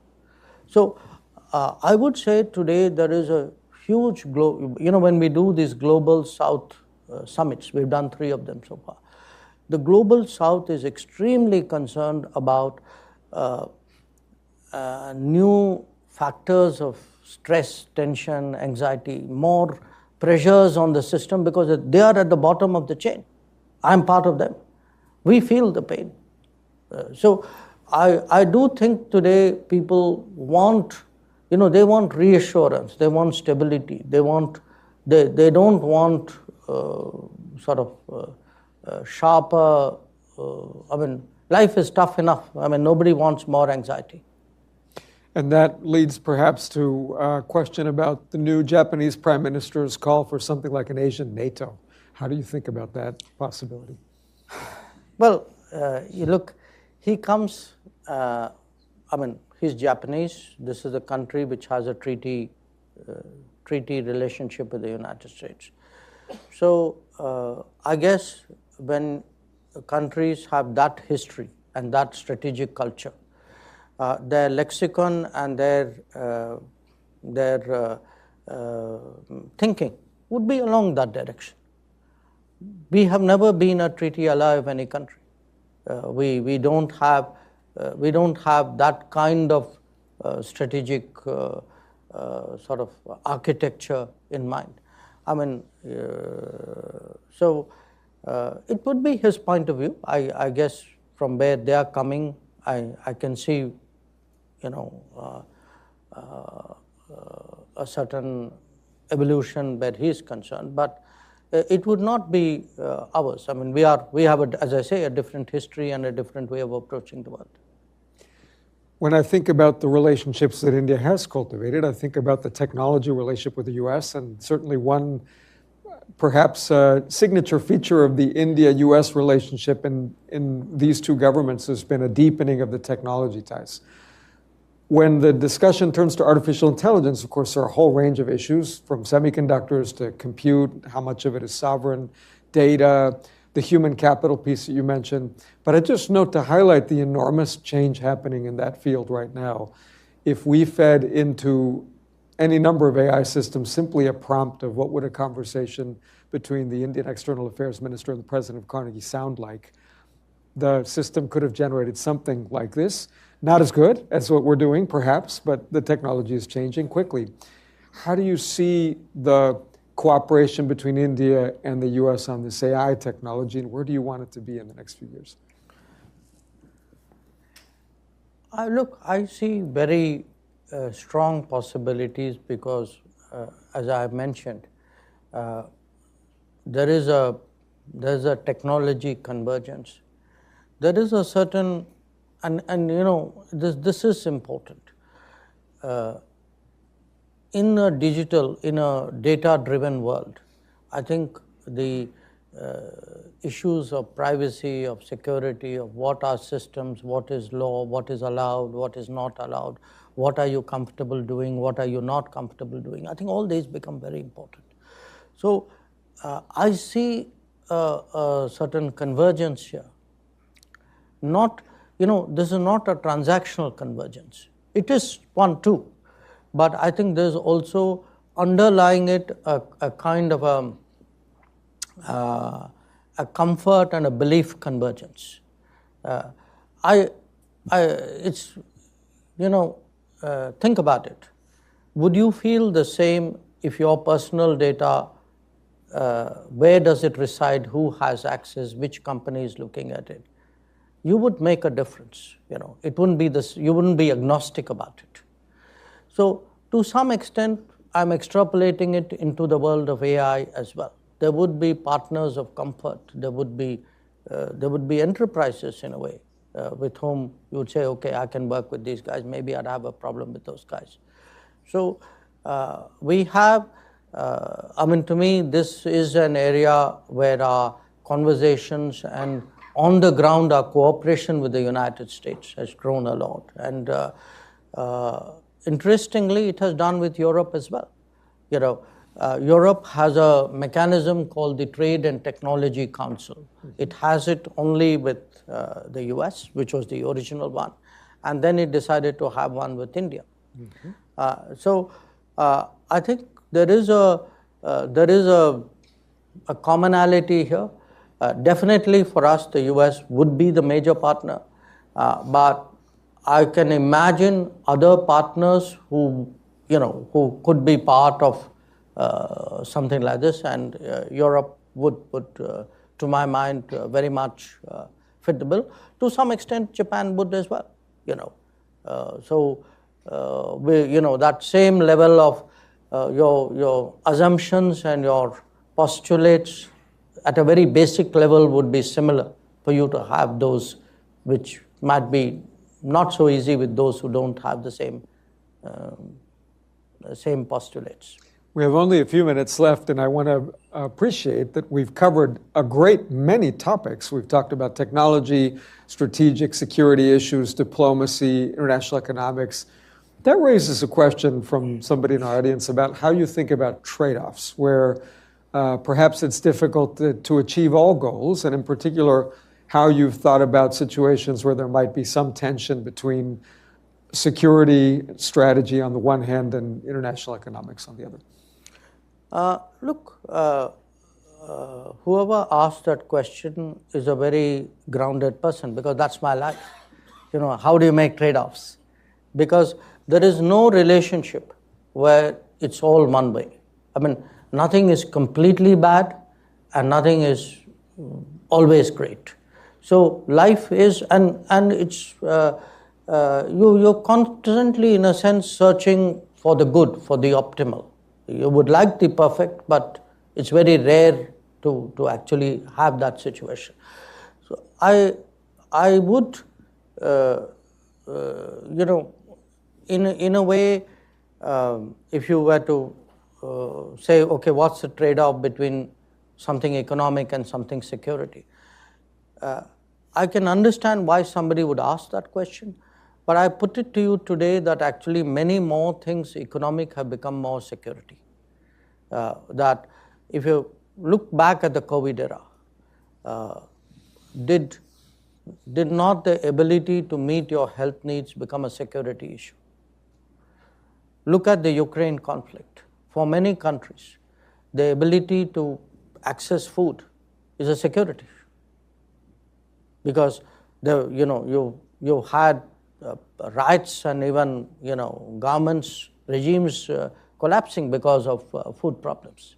So I would say today there is a huge, when we do these Global South summits, we've done 3 of them so far. The Global South is extremely concerned about new factors of stress, tension, anxiety, more pressures on the system because they are at the bottom of the chain. I'm part of them. We feel the pain. So I do think today people want, they want reassurance, they want stability, they don't want sharper, life is tough enough. Nobody wants more anxiety. And that leads perhaps to a question about the new Japanese Prime Minister's call for something like an Asian NATO. How do you think about that possibility? Well, you look, he comes, he's Japanese. This is a country which has a treaty relationship with the United States. So I guess when countries have that history and that strategic culture, their lexicon and their thinking would be along that direction. We have never been a treaty ally of any country. We don't have that kind of strategic architecture in mind. So it would be his point of view. I guess from where they are coming, I can see, a certain evolution where he is concerned, but it would not be ours. We have, as I say, a different history and a different way of approaching the world. When I think about the relationships that India has cultivated, I think about the technology relationship with the U.S., and certainly one perhaps signature feature of the India-U.S. relationship in these two governments has been a deepening of the technology ties. When the discussion turns to artificial intelligence, of course, there are a whole range of issues, from semiconductors to compute, how much of it is sovereign, data, the human capital piece that you mentioned. But I just note to highlight the enormous change happening in that field right now. If we fed into any number of AI systems simply a prompt of what would a conversation between the Indian External Affairs Minister and the President of Carnegie sound like, the system could have generated something like this. Not as good as what we're doing, perhaps, but the technology is changing quickly. How do you see the cooperation between India and the US on this AI technology, and where do you want it to be in the next few years? I see very strong possibilities because, as I have mentioned, there's a technology convergence. There is a certain, and you know, this is important. In a data-driven world, I think the issues of privacy, of security, of what are systems, what is law, what is allowed, what is not allowed, what are you comfortable doing, what are you not comfortable doing, I think all these become very important. So I see a certain convergence here. Not, you know, this is not a transactional convergence. It is one too, but I think there's also underlying it a kind of a comfort and a belief convergence. It's, you know, think about it. Would you feel the same if your personal data, where does it reside, who has access, which company is looking at it? You would make a difference. You know, it wouldn't be this. You wouldn't be agnostic about it. So, to some extent, I'm extrapolating it into the world of AI as well. There would be partners of comfort. There would be enterprises in a way with whom you would say, okay, I can work with these guys. Maybe I'd have a problem with those guys. So we have. I mean, to me, this is an area where our conversations and on the ground, our cooperation with the United States has grown a lot. And interestingly, it has done with Europe as well. You know, Europe has a mechanism called the Trade and Technology Council. It has it only with the US, which was the original one, and then it decided to have one with India. So I think there is a commonality here. Definitely for us, the US would be the major partner, but I can imagine other partners who, you know, who could be part of something like this, and Europe would to my mind, very much fit the bill. To some extent, Japan would as well, you know. You know, that same level of your assumptions and your postulates at a very basic level would be similar for you to have those, which might be not so easy with those who don't have the same postulates. We have only a few minutes left, and I want to appreciate that we've covered a great many topics. We've talked about technology, strategic security issues, diplomacy, international economics. That raises a question from somebody in our audience about how you think about trade-offs, where perhaps it's difficult to achieve all goals, and in particular, how you've thought about situations where there might be some tension between security strategy on the one hand and international economics on the other. Look, whoever asked that question is a very grounded person, because that's my life. You know, how do you make trade-offs? Because there is no relationship where it's all one way. I mean, nothing is completely bad and nothing is always great. So life is, and it's, you're constantly, in a sense, searching for the good, for the optimal. You would like the perfect, but it's very rare to actually have that situation. So I would, you know, in a way, if you were to say, okay, what's the trade-off between something economic and something security? I can understand why somebody would ask that question, But I put it to you today that actually many more things economic have become more security. That if you look back at the COVID era, did not the ability to meet your health needs become a security issue? Look at the Ukraine conflict. For many countries, the ability to access food is a security issue. Because you had riots and even governments, regimes collapsing because of food problems.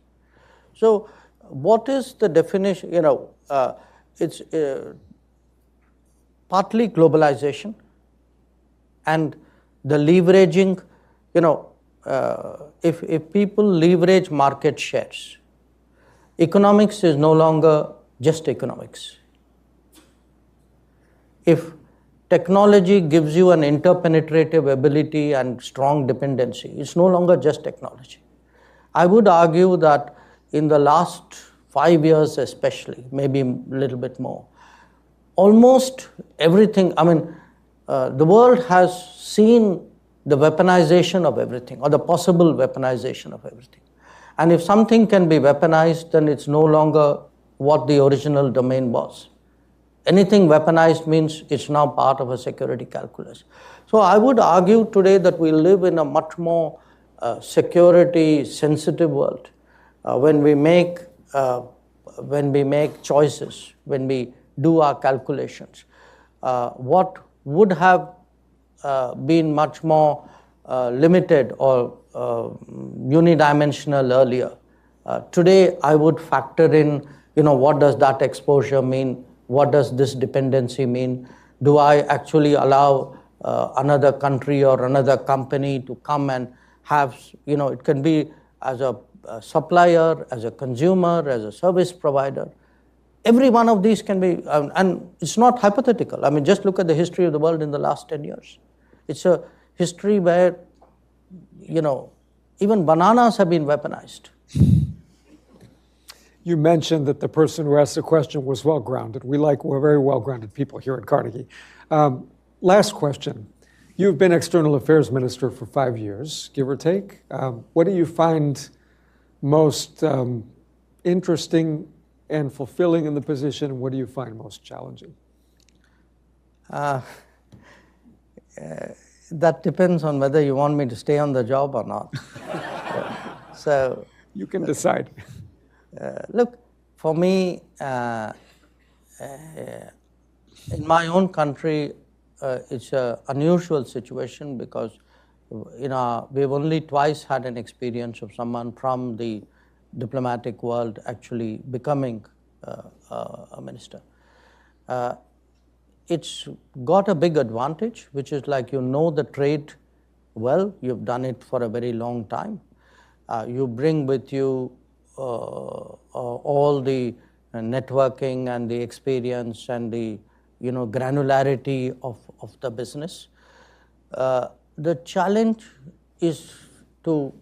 So, what is the definition? It's partly globalization and the leveraging. If people leverage market shares, economics is no longer just economics. If technology gives you an interpenetrative ability and strong dependency, it's no longer just technology. I would argue that in the last 5 years especially, maybe a little bit more, almost everything, the world has seen the weaponization of everything, or the possible weaponization of everything. And if something can be weaponized, then it's no longer what the original domain was. Anything weaponized means it's now part of a security calculus. So I would argue today that we live in a much more security-sensitive world. When we make choices, when we do our calculations, what would have been much more limited or unidimensional earlier. Today, I would factor in, what does that exposure mean? What does this dependency mean? Do I actually allow another country or another company to come and have, it can be as a supplier, as a consumer, as a service provider. Every one of these can be, and it's not hypothetical. Just look at the history of the world in the last 10 years. It's a history where, even bananas have been weaponized. You mentioned that the person who asked the question was well-grounded. We're very well-grounded people here at Carnegie. Last question. You've been External Affairs Minister for 5 years, give or take. What do you find most interesting and fulfilling in the position, and what do you find most challenging? That depends on whether you want me to stay on the job or not. So you can decide. Look, for me, in my own country, it's an unusual situation because we've only twice had an experience of someone from the diplomatic world actually becoming a minister. It's got a big advantage, which is like the trade well, you've done it for a very long time. You bring with you all the networking and the experience and the granularity of the business. The challenge is to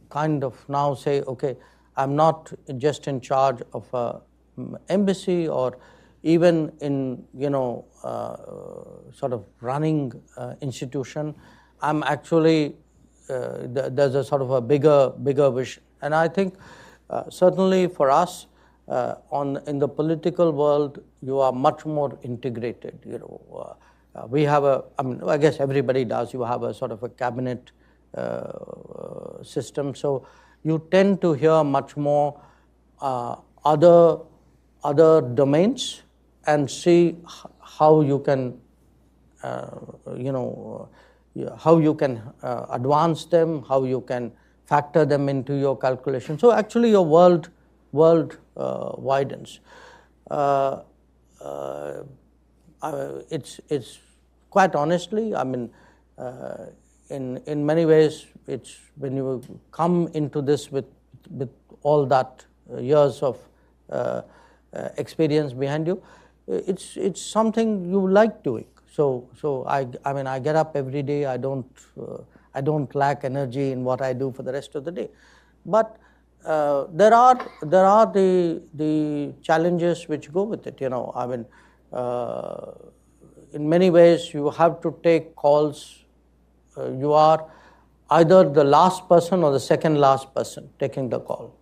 kind of now say, okay, I'm not just in charge of an embassy or even in sort of running institution. I'm actually there's a sort of a bigger vision, and I think certainly for us in the political world, you are much more integrated. We have I guess everybody does. You have a sort of a cabinet system, so you tend to hear much more other domains and see how you can advance them, how you can factor them into your calculation. So actually your world widens. It's quite honestly, in many ways, it's when you come into this with all that years of experience behind you, it's something you like doing. So I get up every day. I don't lack energy in what I do for the rest of the day, but there are the challenges which go with it. in many ways, you have to take calls. You are either the last person or the second last person taking the call.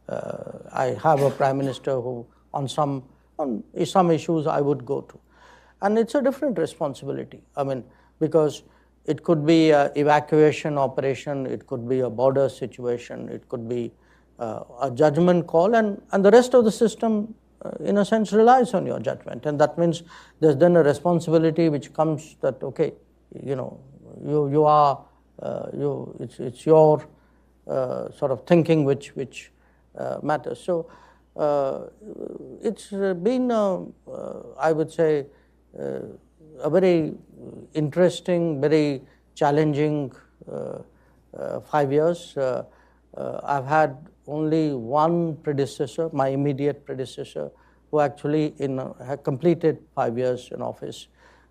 I have a prime minister who, on some issues, I would go to. And it's a different responsibility. I mean, because it could be an evacuation operation, it could be a border situation, it could be a judgment call, and the rest of the system, in a sense, relies on your judgment. And that means there's then a responsibility which comes that, okay, it's your sort of thinking which matters. So it's been, I would say, a very interesting, very challenging 5 years. I've had only one predecessor, my immediate predecessor, who actually had completed 5 years in office.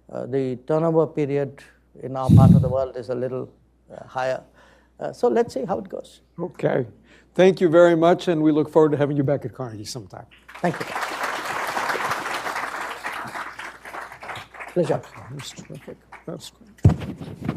The turnover period in our part of the world is a little higher. So let's see how it goes. Okay. Thank you very much, and we look forward to having you back at Carnegie sometime. Thank you. Pleasure. That's terrific. That's great.